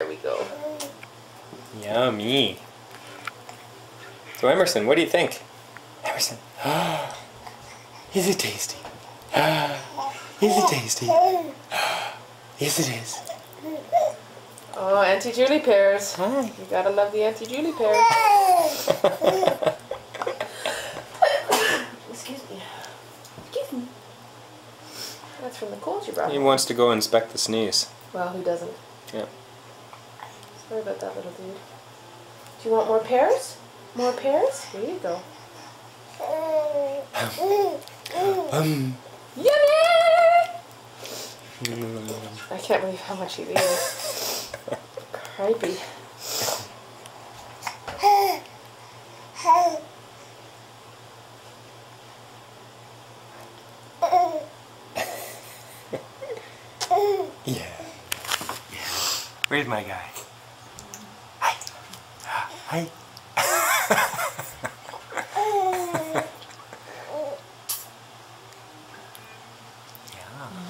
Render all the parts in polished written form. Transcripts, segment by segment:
There we go. Yummy. So Emerson, what do you think? Emerson. Is it tasty? Is it tasty? Yes, it is. Oh, Auntie Julie pears. Hi. You gotta love the Auntie Julie pears. Excuse me. Excuse me. That's from the cold you brought. He wants to go inspect the sneeze. Well, who doesn't? Yeah. Sorry about that, little dude. Do you want more pears? More pears? Here you go. Yummy! I can't believe how much he's eating. Cripey. Yeah. Where's my guy? Hi. Hi.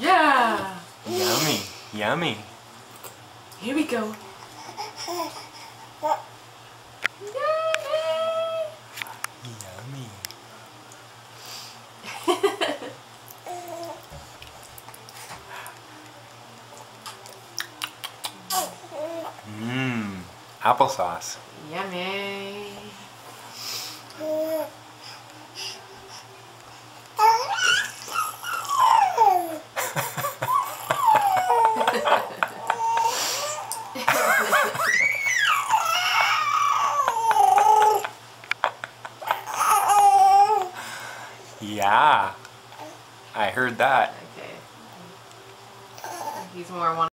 Yeah! Yummy. Yummy. Here we go. Yummy. Mmm. Applesauce. Yummy. Yeah. I heard that. Okay. He's more one.